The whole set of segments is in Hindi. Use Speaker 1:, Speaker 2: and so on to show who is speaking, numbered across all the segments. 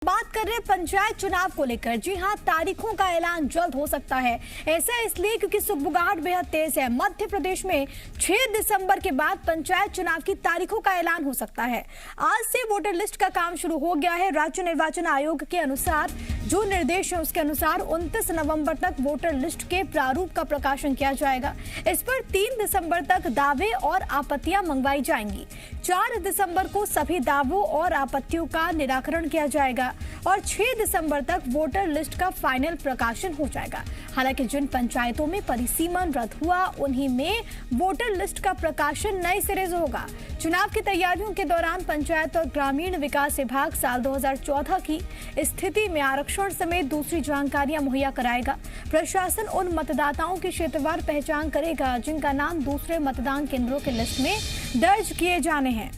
Speaker 1: बात कर रहे हैं पंचायत चुनाव को लेकर। जी हां, तारीखों का ऐलान जल्द हो सकता है। ऐसा इसलिए क्योंकि सुगबुगाहट बेहद तेज है। मध्य प्रदेश में 6 दिसंबर के बाद पंचायत चुनाव की तारीखों का ऐलान हो सकता है। आज से वोटर लिस्ट का काम शुरू हो गया है। राज्य निर्वाचन आयोग के अनुसार जो निर्देश है उसके अनुसार 29 नवंबर तक वोटर लिस्ट के प्रारूप का प्रकाशन किया जाएगा। इस पर 3 दिसंबर तक दावे और आपत्तियां मंगवाई जाएंगी। 4 दिसंबर को सभी दावों और आपत्तियों का निराकरण किया जाएगा और 6 दिसंबर तक वोटर लिस्ट का फाइनल प्रकाशन हो जाएगा। हालांकि जिन पंचायतों में परिसीमन रद्द हुआ उन्हीं में वोटर लिस्ट का प्रकाशन नए सिरे से होगा। चुनाव की तैयारियों के दौरान पंचायत और ग्रामीण विकास विभाग साल 2014 की स्थिति में आरक्षण समेत दूसरी जानकारियां मुहैया कराएगा। प्रशासन उन मतदाताओं की क्षेत्रवार पहचान करेगा जिनका नाम दूसरे मतदान केंद्रों के लिस्ट में दर्ज किए जाने हैं।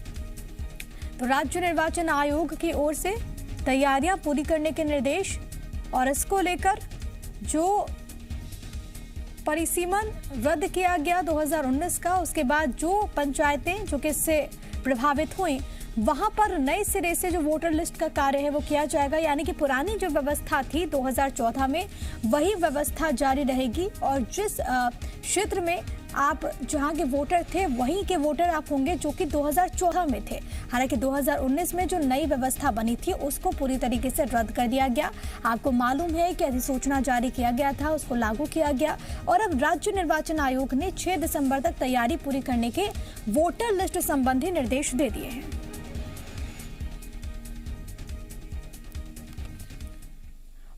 Speaker 1: तो राज्य निर्वाचन आयोग की ओर से तैयारियां पूरी करने के निर्देश और इसको लेकर जो परिसीमन रद्द किया गया 2019 का, उसके बाद जो पंचायतें जो कि इससे प्रभावित हुई वहां पर नए सिरे से जो वोटर लिस्ट का कार्य है वो किया जाएगा। यानी कि पुरानी जो व्यवस्था थी 2014 में वही व्यवस्था जारी रहेगी और जिस क्षेत्र में आप जहां के वोटर थे वहीं के वोटर आप होंगे जो कि 2014 में थे। हालांकि 2019 में जो नई व्यवस्था बनी थी उसको पूरी तरीके से रद्द कर दिया गया। आपको मालूम है कि अधिसूचना जारी किया गया था, उसको लागू किया गया और अब राज्य निर्वाचन आयोग ने 6 दिसंबर तक तैयारी पूरी करने के वोटर लिस्ट संबंधी निर्देश दे दिए हैं।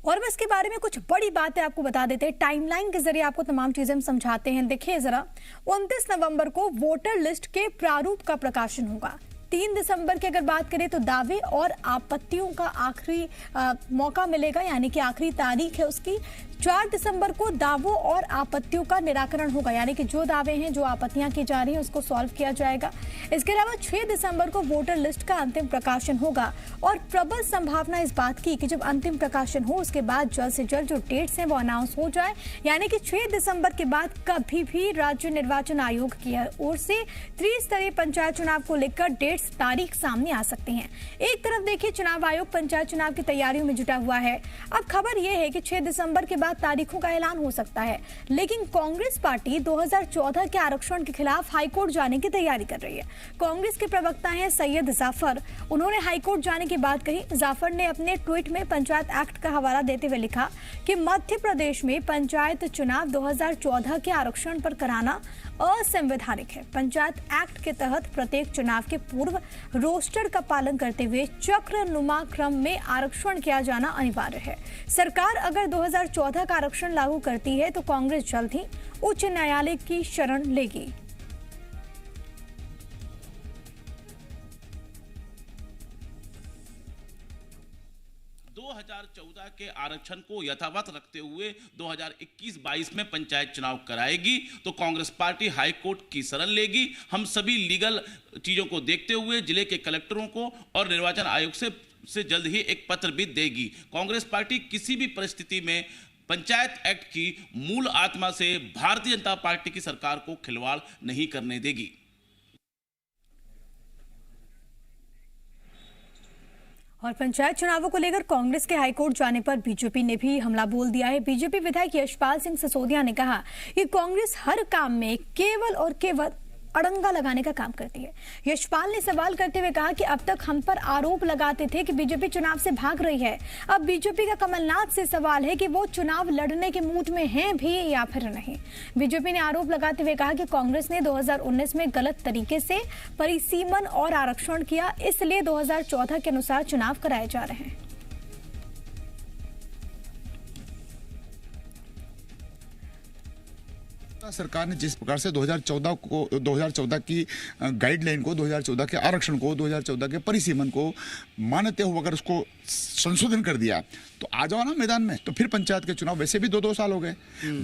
Speaker 1: और अब इसके बारे में कुछ बड़ी बातें आपको बता देते हैं। टाइमलाइन के जरिए आपको तमाम चीजें हम समझाते हैं। देखिए जरा, 29 नवंबर को वोटर लिस्ट के प्रारूप का प्रकाशन होगा। 3 दिसंबर की अगर बात करें तो दावे और आपत्तियों का आखिरी मौका मिलेगा, यानी कि आखिरी तारीख है उसकी। 4 दिसंबर को दावों और आपत्तियों का निराकरण होगा, यानी कि जो दावे हैं जो आपत्तियां की जा रही हैं उसको सॉल्व किया जाएगा। इसके अलावा 6 दिसंबर को वोटर लिस्ट का अंतिम प्रकाशन होगा और प्रबल संभावना इस बात की कि जब अंतिम प्रकाशन हो उसके बाद जल्द से जल्द जो डेट्स हैं वो अनाउंस हो जाए। यानी कि 6 दिसंबर के बाद कभी भी राज्य निर्वाचन आयोग की ओर से त्रिस्तरीय पंचायत चुनाव को लेकर डेट्स तारीख सामने आ सकते हैं। एक तरफ देखिए, चुनाव आयोग पंचायत चुनाव की तैयारियों में जुटा हुआ है। अब खबर यह है कि 6 दिसंबर के बाद तारीखों का ऐलान हो सकता है, लेकिन कांग्रेस पार्टी 2014 के आरक्षण के खिलाफ हाईकोर्ट जाने की तैयारी कर रही है। कांग्रेस के प्रवक्ता हैं सैयद जाफर, उन्होंने हाईकोर्ट जाने की बात कही। जाफर ने अपने ट्वीट में पंचायत एक्ट का हवाला देते हुए लिखा कि मध्य प्रदेश में पंचायत चुनाव 2014 के आरक्षण पर कराना असंवैधानिक है। पंचायत एक्ट के तहत प्रत्येक चुनाव के पूर्व रोस्टर का पालन करते हुए चक्र नुमा क्रम में आरक्षण किया जाना अनिवार्य है। सरकार अगर 2014 का आरक्षण लागू करती है तो कांग्रेस जल्द ही उच्च न्यायालय की शरण लेगी।
Speaker 2: के आरक्षण को यथावत रखते हुए 2021-22 में पंचायत चुनाव कराएगी तो कांग्रेस पार्टी हाई कोर्ट की शरण लेगी। हम सभी लीगल चीजों को देखते हुए जिले के कलेक्टरों को और निर्वाचन आयोग से जल्द ही एक पत्र भी देगी। कांग्रेस पार्टी किसी भी परिस्थिति में पंचायत एक्ट की मूल आत्मा से भारतीय जनता पार्टी की सरकार को खिलवाड़ नहीं करने देगी।
Speaker 1: और पंचायत चुनावों को लेकर कांग्रेस के हाईकोर्ट जाने पर बीजेपी ने भी हमला बोल दिया है। बीजेपी विधायक यशपाल सिंह सिसोदिया ने कहा कि कांग्रेस हर काम में केवल और केवल अड़ंगा लगाने का काम करती है। यशपाल ने सवाल करते हुए कहा कि अब तक हम पर आरोप लगाते थे कि बीजेपी चुनाव से भाग रही है। अब बीजेपी का कमलनाथ से सवाल है कि वो चुनाव लड़ने के मूड में हैं भी या फिर नहीं। बीजेपी ने आरोप लगाते हुए कहा कि कांग्रेस ने 2019 में गलत तरीके से परिसीमन और आरक्षण किया, इसलिए 2014 के अनुसार चुनाव कराए जा रहे हैं।
Speaker 3: सरकार ने जिस प्रकार से 2014 की गाइडलाइन को, 2014 के आरक्षण को, 2014 के परिसीमन को मानते हुए अगर उसको संशोधन कर दिया तो आ जाओ ना मैदान में। तो फिर पंचायत के चुनाव वैसे भी 2-2 साल हो गए।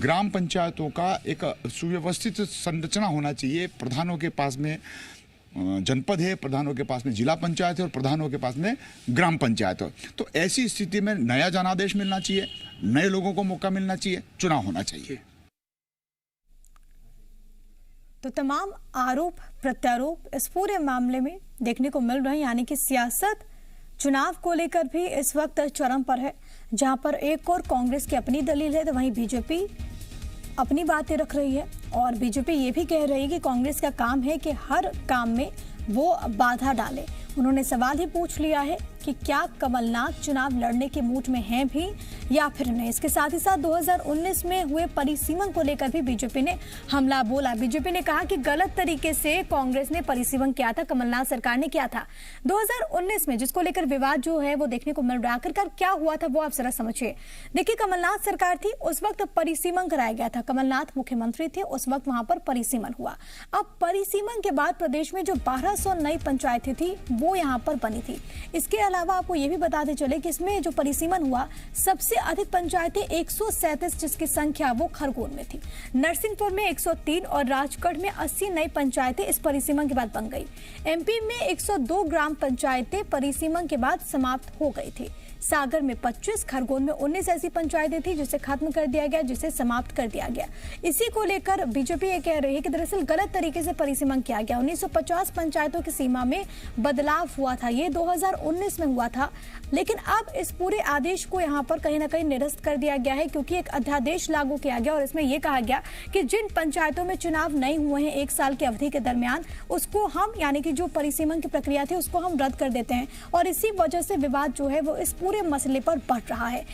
Speaker 3: ग्राम पंचायतों का एक सुव्यवस्थित संरचना होना चाहिए। प्रधानों के पास में जनपद है, प्रधानों के पास में जिला पंचायत है और प्रधानों के पास में ग्राम पंचायत है। तो ऐसी स्थिति में नया जनादेश मिलना चाहिए, नए लोगों को मौका मिलना चाहिए, चुनाव होना चाहिए।
Speaker 1: तो तमाम आरोप प्रत्यारोप इस पूरे मामले में देखने को मिल रहे हैं, यानी कि सियासत चुनाव को लेकर भी इस वक्त चरम पर है, जहां पर एक और कांग्रेस की अपनी दलील है तो वहीं बीजेपी अपनी बातें रख रही है और बीजेपी ये भी कह रही है कि कांग्रेस का काम है कि हर काम में वो बाधा डाले। उन्होंने सवाल ही पूछ लिया है कि क्या कमलनाथ चुनाव लड़ने के मूड में हैं भी या फिर नहीं। इसके साथ ही साथ 2019 में हुए परिसीमन को लेकर भी बीजेपी ने हमला बोला। बीजेपी ने कहा कि गलत तरीके से कांग्रेस ने परिसीमन किया था, कमलनाथ सरकार ने किया था 2019 में, जिसको लेकर विवाद जो है वो देखने को मिल रहा है। आखिरकार क्या हुआ था वो आप जरा समझिए। देखिए, कमलनाथ सरकार थी, उस वक्त परिसीमन कराया गया था, कमलनाथ मुख्यमंत्री थे, उस वक्त वहां पर परिसीमन हुआ। अब परिसीमन के बाद प्रदेश में जो 1200 नई पंचायतें थी वो यहाँ पर बनी थी। इसके अलावा आपको ये भी बताते चले कि इसमें जो परिसीमन हुआ सबसे अधिक पंचायतें 137, जिसकी संख्या वो खरगोन में थी। नरसिंहपुर में 103 और राजगढ़ में 80 नई पंचायतें इस परिसीमन के बाद बन गई। एमपी में 102 ग्राम पंचायतें परिसीमन के बाद समाप्त हो गई थी। सागर में 25, खरगोन में 19 ऐसी पंचायतें थी जिसे खत्म कर दिया गया, जिसे समाप्त कर दिया गया। इसी को लेकर बीजेपी ये कह रही है कि दरअसल गलत तरीके से परिसीमन किया गया। 1950 पंचायतों की सीमा में बदलाव हुआ था, ये 2019 में हुआ था, लेकिन अब इस पूरे आदेश को यहाँ पर कहीं ना कहीं निरस्त कर दिया गया है, क्योंकि एक अध्यादेश लागू किया गया और इसमें यह कहा गया कि जिन पंचायतों में चुनाव नहीं हुए हैं 1 साल की अवधि के दरमियान, उसको हम यानी कि जो परिसीमन की प्रक्रिया थी उसको हम रद्द कर देते हैं। और इसी वजह से विवाद जो है वो इस पूरे मसले पर बढ़ रहा है।